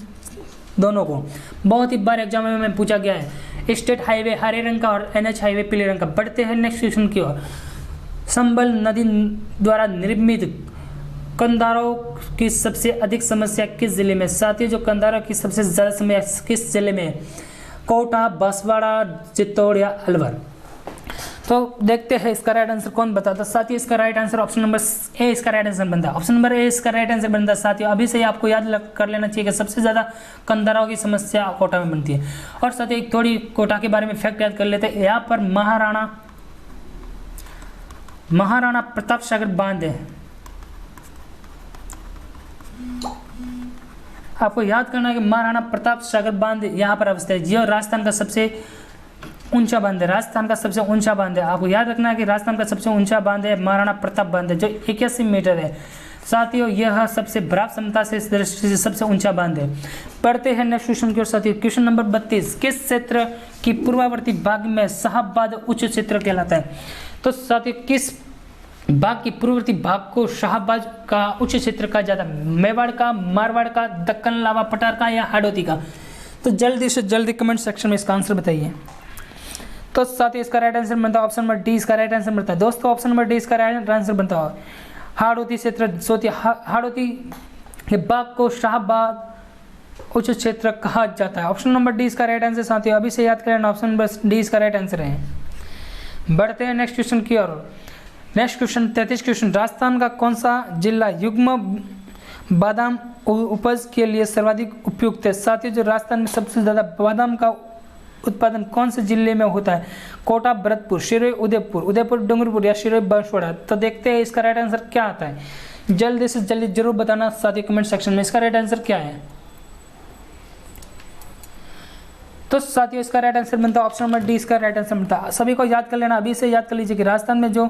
दोनों को, बहुत ही बार एग्जाम में पूछा गया है। स्टेट हाईवे हरे रंग का और NH हाईवे पीले रंग का। बढ़ते हैं नेक्स्ट क्वेश्चन की ओर। संबल नदी द्वारा निर्मित कंधारों की सबसे अधिक समस्या किस जिले में? साथियों जो कंधारों की सबसे ज़्यादा समस्या किस जिले में? कोटा, बांसवाड़ा, चित्तौड़ या अलवर? तो देखते हैं इसका राइट आंसर कौन बताता है। साथियों इसका right answer option number A इसका राइट आंसर बनता है। ऑप्शन नंबर ए इसका राइट आंसर बनता है। साथियों अभी से आपको याद कर लेना चाहिए कि सबसे ज़्यादा कंधारों की समस्या कोटा में बनती है। और साथियों एक थोड़ी कोटा के बारे में फैक्ट याद कर लेते हैं। यहाँ पर महाराणा प्रताप सागर बांध है। आपको याद करना है कि महाराणा प्रताप सागर बांध यहाँ पर अवस्थित है। यह राजस्थान का सबसे ऊंचा बांध है। राजस्थान का सबसे ऊंचा बांध है। आपको याद रखना है कि राजस्थान का सबसे ऊंचा बांध है महाराणा प्रताप बांध है, जो 81 मीटर है। साथियों यह सबसे बराबर क्षमता से इस दृष्टि से सबसे ऊंचा बांध है। पढ़ते हैं नेक्स्ट क्वेश्चन की ओर साथियों। Question number 32। किस क्षेत्र की पूर्ववर्ती भाग में शाहाबाद उच्च क्षेत्र कहलाता है? तो साथियों किस भाग की पूर्ववर्ती भाग को शाहाबाद का उच्च क्षेत्र कहा जाता है? मेवाड़ का, मारवाड़ का, दक्कन लावा पठार का या हाड़ौती का? तो जल्दी से जल्दी कमेंट सेक्शन में इसका आंसर बताइए। तो साथियों इसका राइट आंसर बनता है ऑप्शन नंबर डी इसका राइट आंसर बनता है। दोस्तों ऑप्शन नंबर डी इसका राइट आंसर बनता है। हाड़ौती क्षेत्र हाड़ौती के भाग को शाहाबाद उच्च क्षेत्र कहा जाता है। ऑप्शन नंबर डी इसका राइट आंसर साथियों अभी से याद करें, ऑप्शन नंबर डी इसका राइट आंसर है। बढ़ते हैं नेक्स्ट क्वेश्चन की ओर। Next question 33 question. राजस्थान का कौन सा जिला युग्म बादाम उपज के लिए सर्वाधिक उपयुक्त है? साथियों जो राजस्थान में सबसे ज़्यादा बादाम का उत्पादन कौन से जिले में होता है? कोटा, भरतपुर, सिरोही, उदयपुर डूंगरपुर या सिरोही बांसवाड़ा? तो देखते हैं इसका राइट आंसर क्या आता है। जल्दी से जल्दी जरूर बताना साथियों कमेंट सेक्शन में इसका राइट आंसर क्या है। तो साथियों इसका राइट आंसर बनता है ऑप्शन नंबर डी इसका राइट आंसर बनता है। सभी को याद कर लेना, अभी से याद कर लीजिए कि राजस्थान में जो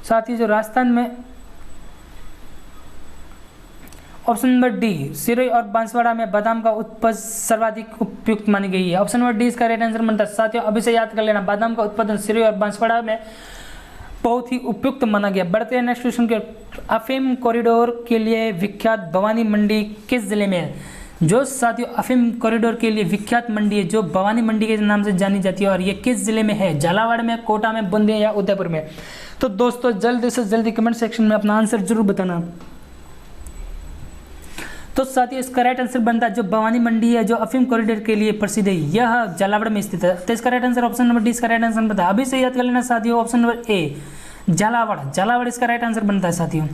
साथियों जो राजस्थान में ऑप्शन नंबर डी सिरोही और बांसवाड़ा में बादाम का उत्पादन सर्वाधिक उपयुक्त मानी गई है। ऑप्शन नंबर डी इसका राइट आंसर बनता है। साथियों अभी से याद कर लेना, बादाम का उत्पादन सिरोही और बांसवाड़ा में बहुत ही उपयुक्त माना गया। बढ़ते हैं नेक्स्ट क्वेश्चन के। अफीम कॉरिडोर के लिए विख्यात भवानी मंडी किस जिले में है? जो साथियों अफीम कॉरिडोर के लिए विख्यात मंडी है जो भवानी मंडी के नाम से जानी जाती है, और ये किस जिले में है? झालावाड़ में, कोटा में, बूंदी या उदयपुर में? तो दोस्तों जल्दी से जल्दी कमेंट सेक्शन में अपना आंसर जरूर बताना। तो साथियों इसका राइट आंसर बनता है जो भवानी मंडी है जो अफीम कॉरिडोर के लिए प्रसिद्ध है, यह झालावाड़ में स्थित है। तो इसका right answer option number D इसका राइट आंसर बनता है। अभी से याद कर लेना साथियों, ऑप्शन नंबर ए झालावाड़ इसका राइट आंसर बनता है साथियों।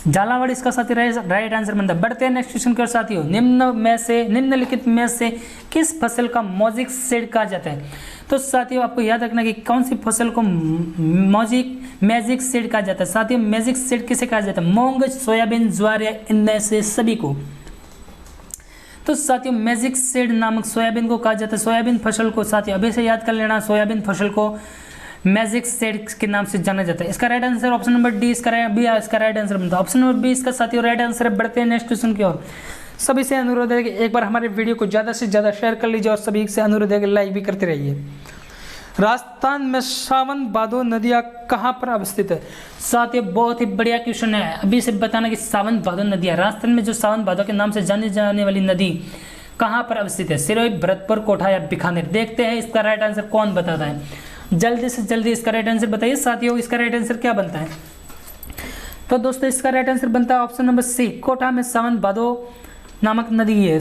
झालावाड़ इसका साथियों राइट आंसर बनता है। बढ़ते हैं नेक्स्ट क्वेश्चन की ओर साथियों। निम्नलिखित में से किस फसल का मौजिक सीड कहा जाता है? तो साथियों आपको याद रखना कि कौन सी फसल को मैजिक सीड कहा जाता है। साथियों मैजिक सीड किसे कहा जाता है? मूंग, सोयाबीन, ज्वार या इनमें से सभी को? तो साथियों मैजिक सीड नामक सोयाबीन को कहा जाता है। सोयाबीन फसल को साथियों अभी से याद कर लेना, सोयाबीन फसल को मैजिक सीड के नाम से जाना जाता है। इसका right answer option number D इसका राइट आंसर बनता है। ऑप्शन नंबर बी इसका साथियों राइट आंसर है। बढ़ते हैं नेक्स्ट क्वेश्चन की ओर। सभी से अनुरोध है कि एक बार हमारे वीडियो को ज़्यादा से ज़्यादा शेयर कर लीजिए और सभी से अनुरोध है कि लाइक भी करते रहिए। राजस्थान में सावन भादो नदियाँ कहाँ पर अवस्थित है? साथियों बहुत ही बढ़िया क्वेश्चन है। अभी से बताना कि सावन भादो नदियाँ, राजस्थान में जो सावन भादो के नाम से जानी जाने वाली नदी कहाँ पर अवस्थित है? सिरोही, भरतपुर, कोटा या बीकानेर? देखते हैं इसका राइट आंसर कौन बताता है। जल्दी से जल्दी इसका राइट आंसर बताइए साथियों, इसका राइट आंसर क्या बनता है? तो दोस्तों इसका राइट आंसर बनता है ऑप्शन नंबर सी। कोटा में सावन भादो नामक नदी है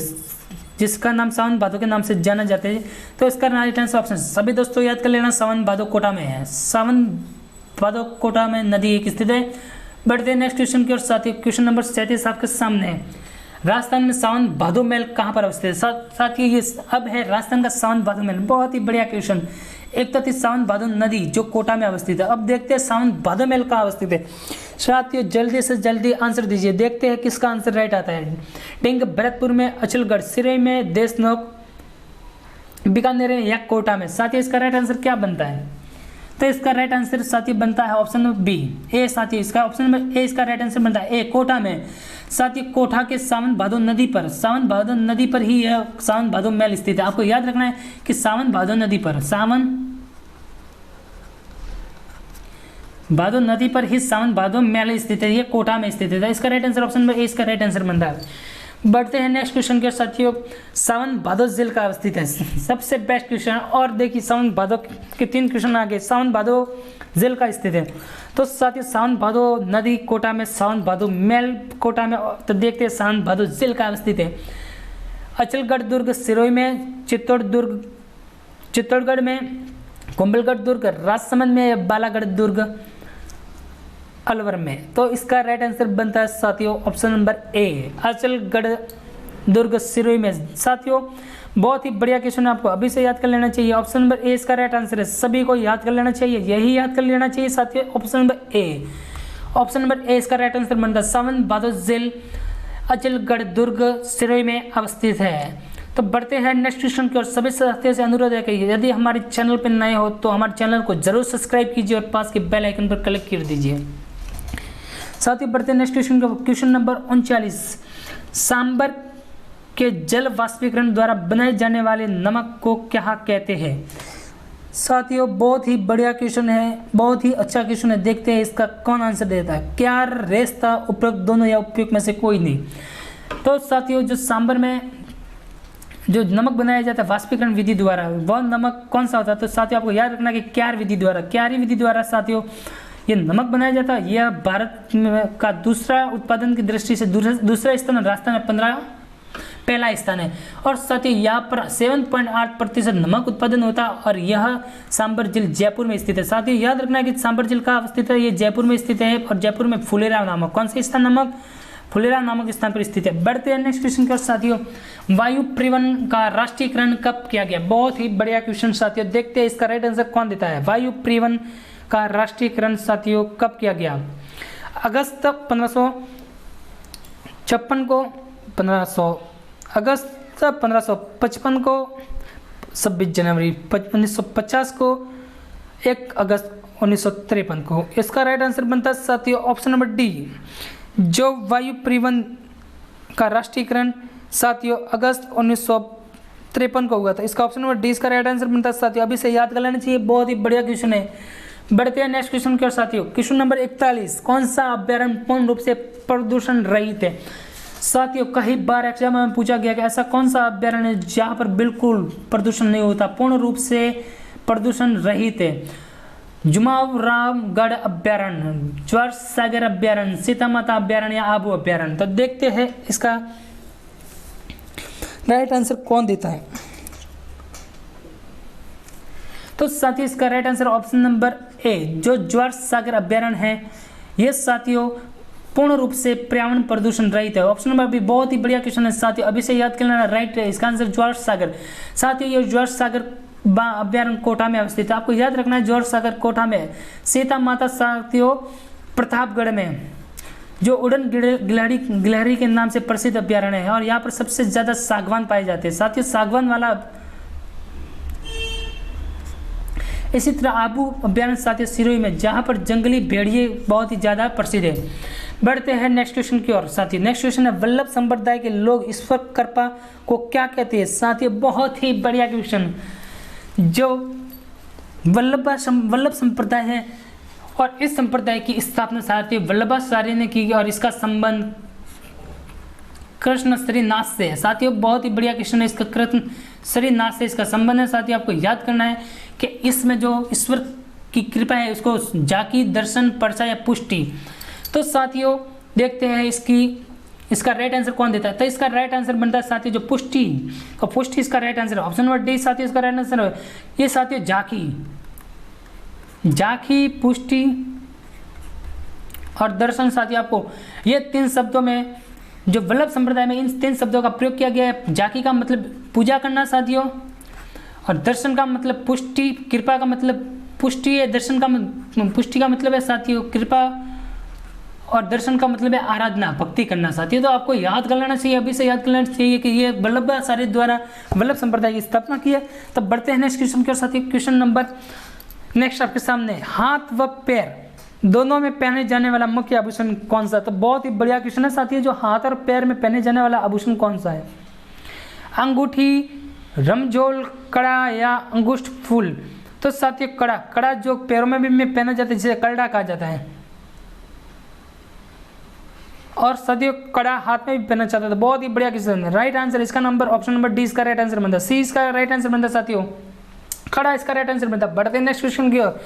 जिसका नाम सावन भादो के नाम से जाना जाता है। तो इसका राइट आंसर ऑप्शन सभी दोस्तों याद कर लेना, सावन भादो कोटा में है। सावन भादो कोटा में नदी एक स्थित है। बढ़ते हैं नेक्स्ट क्वेश्चन की ओर साथियों। क्वेश्चन नंबर 37 आपके सामने है। राजस्थान में सावन भादो महल कहाँ पर अवस्थित है? साथियों ये अब है राजस्थान का सावन भादो महल। बहुत ही बढ़िया क्वेश्चन। एक तो थी सावन भादो नदी जो कोटा में अवस्थित है। अब देखते हैं सावन भादो महल कहाँ अवस्थित है। साथियों जल्दी से जल्दी आंसर दीजिए, देखते हैं किसका आंसर राइट आता है। टिंग भरतपुर में, अचलगढ़, सिरोही में, देशनोक, बीकानेर या कोटा में। साथियों इसका राइट आंसर क्या बनता है? तो इसका राइट आंसर साथियों बनता है ऑप्शन नंबर बी, ए। साथियों इसका ऑप्शन नंबर ए इसका राइट आंसर बनता है ए, कोटा में। साथियों कोटा के सावन भादो नदी पर, सावन भादो नदी पर ही यह सावन भादो महल स्थित है। आपको याद रखना है कि सावन भादो नदी पर, सावन भादो नदी पर ही सावन भादो महल स्थित है, ये कोटा में स्थित है। इसका right answer option number A इसका राइट आंसर बनता है। बढ़ते हैं नेक्स्ट क्वेश्चन के साथियों। सावन भादो जिले का अवस्थित है, सबसे बेस्ट क्वेश्चन। और देखिए सावन भादो के 3 क्वेश्चन आगे, सावन भादो जिले का स्थित है। तो साथियों सावन भादो नदी कोटा में, सावन भादो महल कोटा में। तो देखते हैं सावन भादो जिले का अवस्थित है अचलगढ़ दुर्ग, सिरोही में, चित्तौड़गढ़ में, कुंभलगढ़ दुर्ग, राजसमंद में या बालागढ़ दुर्ग, अलवर में। तो इसका राइट आंसर बनता है साथियों ऑप्शन नंबर ए, अचलगढ़ दुर्ग, सिरोही में। साथियों बहुत ही बढ़िया क्वेश्चन है, आपको अभी से याद कर लेना चाहिए। ऑप्शन नंबर ए इसका राइट आंसर है, सभी को याद कर लेना चाहिए, यही याद कर लेना चाहिए साथियों। Option number A, option number A इसका राइट आंसर बनता है। सावन भादो जिले अचलगढ़ दुर्ग, सिरोही में अवस्थित है। तो बढ़ते हैं नेक्स्ट क्वेश्चन की ओर। सभी साथियों से अनुरोध है कि यदि हमारे चैनल पर नए हो तो हमारे चैनल को जरूर सब्सक्राइब कीजिए और पास के बेल आइकन पर क्लिक कर दीजिए। साथियों बढ़ते हैं नेक्स्ट क्वेश्चन का। क्वेश्चन नंबर 39, सांबर के जल वाष्पीकरण द्वारा बनाए जाने वाले नमक को क्या कहते हैं? साथियों बहुत ही बढ़िया क्वेश्चन है, बहुत ही अच्छा क्वेश्चन है। देखते हैं इसका कौन आंसर देता है। क्या, रेस्ता, उपयुक्त दोनों या उपयुक्त में से कोई नहीं। तो साथियों जो सांबर में जो नमक बनाया जाता है वाष्पीकरण विधि द्वारा, वह नमक कौन सा होता है? तो साथियों आपको याद रखना कि क्यार विधि द्वारा, क्यारी विधि द्वारा साथियों ये नमक बनाया जाता है। यह भारत का दूसरा उत्पादन की दृष्टि से दूसरा स्थान, राजस्थान में पहला स्थान है। और साथ ही यहाँ पर 7.8% नमक उत्पादन होता है और यह सांबर जिले जयपुर में स्थित है। साथ ही याद रखना है कि सांबर जिले का अवस्थित है, ये जयपुर में स्थित है और जयपुर में फुलेरा नामक कौन सा स्थान नमक फुलेरा नामक स्थान पर स्थित है। बढ़ते हैं नेक्स्ट क्वेश्चन के साथियों। वायु परिवहन का राष्ट्रीयकरण कब किया गया? बहुत ही बढ़िया क्वेश्चन साथियों। देखते हैं इसका राइट आंसर कौन देता है। वायु परिवहन का राष्ट्रीयकरण साथियों कब किया गया? अगस्त 1556 को, अगस्त 1555 को, 26 जनवरी 1950 को, 1 अगस्त 1953 को। इसका राइट आंसर बनता है साथियों ऑप्शन नंबर डी। जो वायु परिवहन का राष्ट्रीयकरण साथियों अगस्त 1953 को हुआ था। इसका ऑप्शन नंबर डी इसका राइट आंसर बनता है साथियों। अभी से याद कर लेना चाहिए, बहुत ही बढ़िया क्वेश्चन है। बढ़ते हैं नेक्स्ट क्वेश्चन की ओर साथियों। क्वेश्चन नंबर 41, कौन सा अभ्यारण्य पूर्ण रूप से प्रदूषण रहित है? साथियों कई बार एग्जाम में पूछा गया कि ऐसा कौन सा अभ्यारण्य है जहाँ पर बिल्कुल प्रदूषण नहीं होता, पूर्ण रूप से प्रदूषण रहित है? जुमावरामगढ़ अभ्यारण्य, ज्वार सागर अभ्यारण्य, सीता माता अभ्यारण्य या आबू अभ्यारण्य। तो देखते हैं इसका राइट आंसर कौन देता है। तो साथियों इसका right answer option number A, जो ज्वार सागर अभ्यारण्य है, ये साथियों पूर्ण रूप से पर्यावरण प्रदूषण रहित है। ऑप्शन नंबर बी बहुत ही बढ़िया क्वेश्चन है साथियों, अभी से याद कर लेना राइट है। इसका आंसर ज्वार सागर। साथियों ये ज्वार सागर अभ्यारण्य कोटा में अवस्थित है। आपको याद रखना है ज्वार सागर कोटा में। सीता माता साथियों प्रतापगढ़ में, जो उड़न गिलहरी के नाम से प्रसिद्ध अभ्यारण्य है और यहाँ पर सबसे ज्यादा सागवान पाए जाते हैं साथियों, सागवान वाला। इसी तरह आबू अभ्यारण्य साथियों सिरोही में, जहाँ पर जंगली भेड़िए बहुत ही ज़्यादा प्रसिद्ध है। बढ़ते हैं नेक्स्ट क्वेश्चन की ओर साथियों। नेक्स्ट क्वेश्चन है वल्लभ संप्रदाय के लोग ईश्वर कृपा को क्या कहते हैं? साथियों बहुत ही बढ़िया क्वेश्चन। जो वल्लभ संप्रदाय है और इस संप्रदाय की स्थापना साथियों वल्लभाचार्य ने की और इसका संबंध कृष्ण श्रीनाथ से है। साथियों बहुत ही बढ़िया क्वेश्चन है, इसका कृष्ण श्रीनाथ से इसका संबंध है। साथियों आपको याद करना है कि इसमें जो ईश्वर की कृपा है उसको जाकी, दर्शन, पर्चा या पुष्टि। तो साथियों देखते हैं इसका राइट आंसर कौन देता है। तो इसका राइट आंसर बनता है साथियों जो पुष्टि, और पुष्टि इसका राइट आंसर है। ऑप्शन नंबर डी साथियों इसका राइट आंसर है। ये साथियों जाकी, पुष्टि और दर्शन। साथियों आपको ये 3 शब्दों में जो वल्लभ संप्रदाय में इन 3 शब्दों का प्रयोग किया गया है। जाकी का मतलब पूजा करना साथियों, और दर्शन का मतलब पुष्टि, कृपा का मतलब पुष्टि है, दर्शन का पुष्टि का मतलब है साथियों कृपा, और दर्शन का मतलब है आराधना, भक्ति करना साथियों। तो आपको याद कर लेना चाहिए, अभी से याद कर लेना चाहिए कि ये वल्लभाचार्य द्वारा वल्लभ संप्रदाय की स्थापना की है। तब बढ़ते हैं नेक्स्ट क्वेश्चन की ओर साथियों। क्वेश्चन नंबर नेक्स्ट आपके सामने, हाथ व पैर दोनों में पहने जाने वाला मुख्य आभूषण कौन सा? तो बहुत ही बढ़िया क्वेश्चन है साथियों, जो हाथ और पैर में पहने जाने वाला आभूषण कौन सा है? अंगूठी, रमजोल, कड़ा या अंगुष्ठ फूल? तो साथियों कड़ा, कड़ा जो पैरों में भी पहना जाता है जिसे कड़ा कहा जाता है, और साथियों कड़ा हाथ में भी पहना जाता है। बहुत ही बढ़िया क्वेश्चन है। राइट आंसर इसका नंबर ऑप्शन नंबर डी इसका राइट आंसर बनता है। सी इसका राइट आंसर बनता है साथियों, कड़ा इसका राइट आंसर बनता है। बढ़ते हैं नेक्स्ट क्वेश्चन की ओर।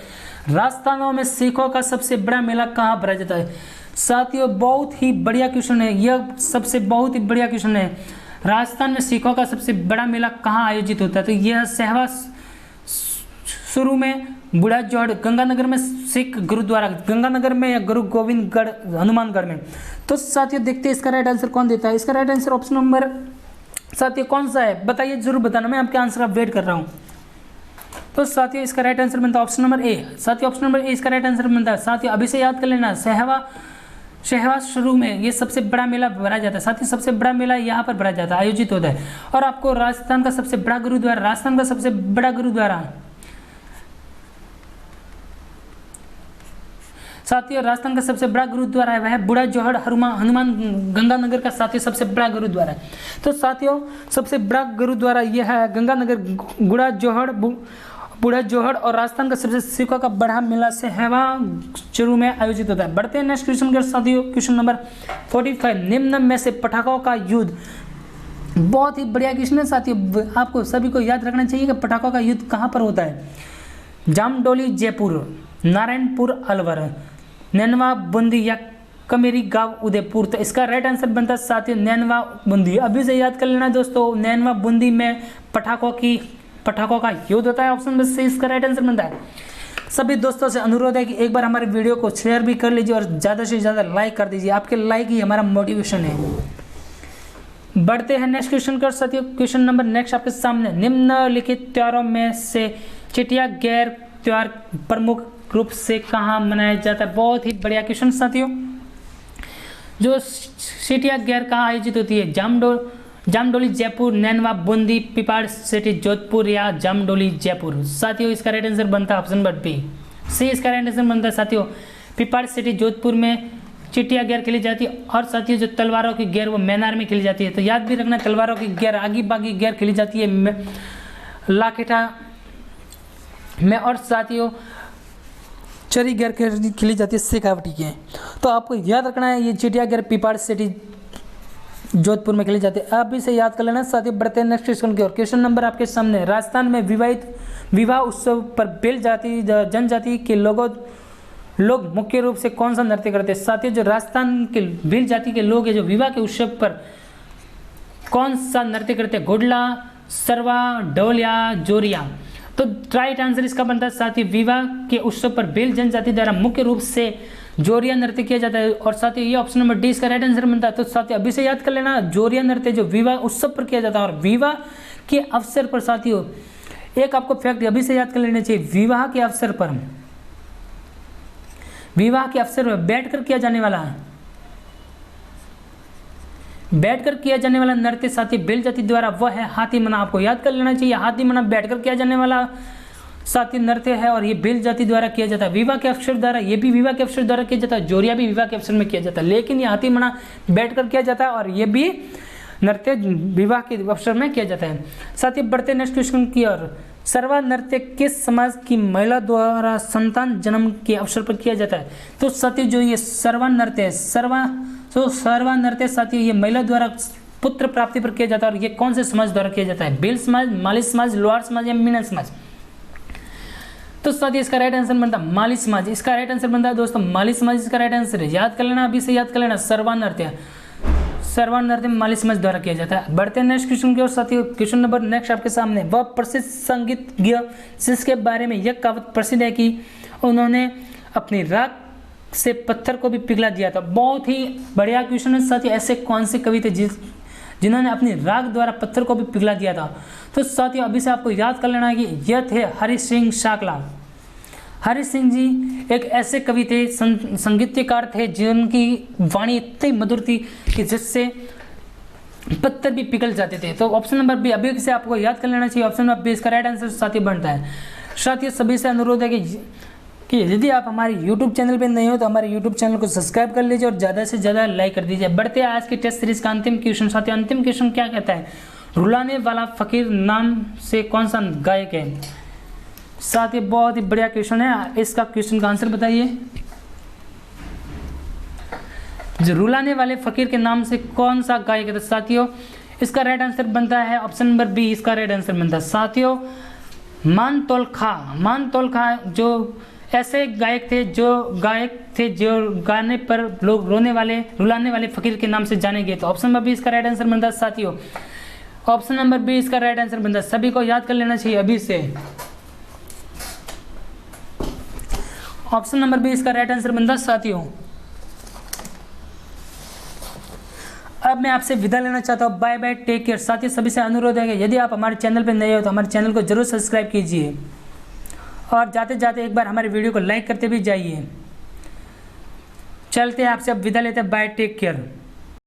राजस्थानों में सिखों का सबसे बड़ा मेला कहाँ भरा जाता है? साथियों बहुत ही बढ़िया क्वेश्चन है, यह सबसे बहुत ही बढ़िया क्वेश्चन है। राजस्थान में सिखों का सबसे बड़ा मेला कहाँ आयोजित होता है? तो यह सहवास शुरू में बूढ़ा जोड़ गंगानगर में, सिख गुरुद्वारा गंगानगर में, या गुरु गोविंदगढ़ हनुमानगढ़ में? तो साथियों देखते हैं इसका राइट आंसर कौन देता है। इसका राइट आंसर ऑप्शन नंबर साथियों कौन सा है? बताइए, जरूर बताना, मैं आपके आंसर का वेट कर रहा हूँ। तो साथियों इसका राइट आंसर बनता है ऑप्शन नंबर ए। साथियों ऑप्शन नंबर ए इसका राइट आंसर बनता है। साथियों अभी से याद कर लेना, सहवास शुरू में ये सबसे बड़ा मेला भरा जाता है। साथियों सबसे बड़ा मेला यहाँ पर भरा जाता है, आयोजित होता है। और आपको राजस्थान का सबसे बड़ा गुरुद्वारा, राजस्थान का सबसे बड़ा गुरुद्वारा साथियों, राजस्थान का सबसे बड़ा गुरुद्वारा है वह बूढ़ा जोहड़ हनुमान गंगानगर का साथियों सबसे बड़ा गुरुद्वारा है। तो साथियों सबसे बड़ा गुरुद्वारा यह है गंगानगर बूढ़ा जोहड़, और राजस्थान का सबसे सिखों का बड़ा मेला सहवा शुरू में आयोजित होता है। बढ़ते हैं नेक्स्ट क्वेश्चन के साथियों। क्वेश्चन नंबर 45, निम्न में से पटाखों का युद्ध? बहुत ही बढ़िया क्वेश्चन है साथियों, आपको सभी को याद रखना चाहिए कि पटाखों का युद्ध कहाँ पर होता है? जामडोली जयपुर, नारायणपुर अलवर, नैनवा बूंदी या कमेरी गांव उदयपुर? तो इसका राइट आंसर बनता है साथियों नैनवा बूंदी। अभी से याद कर लेना दोस्तों, नैनवा बूंदी में पटाखों का युद्ध होता है। ऑप्शन नंबर सी इसका राइट आंसर बनता है। सभी दोस्तों से अनुरोध है कि एक बार हमारे वीडियो को शेयर भी कर लीजिए और ज़्यादा से ज़्यादा लाइक कर दीजिए, आपके लाइक ही हमारा मोटिवेशन है। बढ़ते हैं नेक्स्ट क्वेश्चन कर साथियों। क्वेश्चन नंबर नेक्स्ट आपके सामने, निम्नलिखित त्योहारों में से चिटिया गैर त्योहार प्रमुख रूप से कहाँ मनाया जाता है? बहुत ही बढ़िया क्वेश्चन साथियों। जो चिटिया गैर कहाँ आयोजित होती है? जामडोली जयपुर, नैनवा बूंदी, पिपाड़ सिटी जोधपुर या जामडोली जयपुर? साथियों इसका राइट आंसर बनता है ऑप्शन नंबर बी। सी इसका राइट आंसर बनता है साथियों पिपाड़ सिटी जोधपुर में चिटिया गैर खेली जाती है। और साथियों जो तलवारों की गैर वो मैनार में खेली जाती है। तो याद भी रखना, तलवारों की गैर आगी बागी गैर खेली जाती है लाखेटा में, और साथियों चरी गैर खेली जाती है शेखावटी के। तो आपको याद रखना है ये चिटिया गैर पिपाड़ सिटी जोधपुर में खेली जाती है। आप इसे याद कर लेना। साथियों बढ़ते हैं नेक्स्ट क्वेश्चन की ओर। क्वेश्चन नंबर आपके सामने, राजस्थान में विवाह उत्सव पर बेल जाति जनजाति के लोग मुख्य रूप से कौन सा नृत्य करते हैं? साथियों जो राजस्थान के भील जाति के लोग हैं जो विवाह के उत्सव पर कौन सा नृत्य करते हैं? घोड़ला, सरवा, ढोल या जोरिया? तो राइट आंसर इसका बनता है साथ ही विवाह के उत्सव पर भील जनजाति द्वारा मुख्य रूप से जोरिया नृत्य किया जाता है। और साथ ही ये ऑप्शन नंबर डी इसका राइट आंसर बनता है। तो साथ ही अभी से याद कर लेना, जोरिया नृत्य जो विवाह उत्सव पर किया जाता है। और विवाह के अवसर पर साथियों एक आपको फैक्ट अभी से याद कर लेना चाहिए, विवाह के अवसर पर बैठकर किया जाने वाला नृत्य साथी भील जाति द्वारा वह है हाथी मना। आपको याद कर लेना चाहिए, हाथी मना बैठकर किया जाने वाला साथी नृत्य है और ये भील जाति द्वारा किया जाता है। विवाह के अवसर द्वारा, ये भी विवाह के अवसर द्वारा किया जाता है, जोरिया भी विवाह के अवसर में किया जाता है, लेकिन ये हाथी मना बैठकर किया जाता है और ये भी नृत्य विवाह के अवसर में किया जाता है। साथ ही बढ़ते नेक्स्ट क्वेश्चन की ओर। सर्वा नृत्य किस समाज की महिला द्वारा संतान जन्म के अवसर पर किया जाता है? तो साथी जो ये सर्वा नृत्य है, सर्वा नृत्य साथी ये महिला द्वारा पुत्र प्राप्ति पर किया जाता है। और ये कौन से समाज द्वारा किया जाता है? भील समाज, माली समाज, लोहार समाज या मीणा समाज? तो साथी इसका राइट आंसर बनता है माली समाज। इसका राइट आंसर बनता है दोस्तों माली समाज, इसका राइट आंसर है। याद कर लेना, अभी से याद कर लेना, सर्वा नृत्य माली समाज द्वारा किया जाता है। बढ़ते हैं नेक्स्ट क्वेश्चन की ओर साथियों। क्वेश्चन नंबर नेक्स्ट आपके सामने, वह प्रसिद्ध संगीतज्ञ जिसके बारे में यह कहावत प्रसिद्ध है कि उन्होंने अपनी राग से पत्थर को भी पिघला दिया था। बहुत ही बढ़िया क्वेश्चन है साथियों। ऐसे कौन से कवि थे जिन्होंने अपनी राग द्वारा पत्थर को भी पिघला दिया था? तो साथियों अभी से आपको याद कर लेना है कि यह थे हरि सिंह शाकला। हरि सिंह जी एक ऐसे कवि थे, संगीतकार थे, जिनकी वाणी इतनी मधुर थी कि जिससे पत्थर भी पिघल जाते थे। तो ऑप्शन नंबर बी अभी से आपको याद कर लेना चाहिए। ऑप्शन नंबर बी इसका राइट आंसर साथियों बनता है। साथियों सभी से अनुरोध है कि यदि आप हमारे YouTube चैनल पर नए हो तो हमारे YouTube चैनल को सब्सक्राइब कर लीजिए और ज़्यादा से ज़्यादा लाइक कर दीजिए। बढ़ते हैं आज की टेस्ट सीरीज का अंतिम क्वेश्चन। साथियों अंतिम क्वेश्चन क्या कहता है? रुलाने वाला फकीर नाम से कौन सा गायक है? साथियों बहुत ही बढ़िया क्वेश्चन है। इसका क्वेश्चन का आंसर बताइए। जो रुलाने वाले फकीर के नाम से कौन सा गायक है? तो साथियों इसका राइट आंसर बनता है ऑप्शन नंबर बी। इसका राइट आंसर बनता है साथियों मानतौल खां। जो ऐसे गायक थे जो गाने पर लोग रुलाने वाले फकीर के नाम से जाने गए। तो ऑप्शन नंबर बी इसका राइट आंसर बनता है साथियों। ऑप्शन नंबर बी इसका राइट आंसर बनता है। सभी को याद कर लेना चाहिए अभी से। ऑप्शन नंबर बी इसका राइट आंसर बनता है साथियों। अब मैं आपसे विदा लेना चाहता हूँ। Bye bye, take care. साथियों सभी से अनुरोध है कि यदि आप हमारे चैनल पर नए हो तो हमारे चैनल को जरूर सब्सक्राइब कीजिए और जाते जाते एक बार हमारे वीडियो को लाइक करते भी जाइए। चलते हैं आपसे अब विदा लेते हैं। Bye, take care.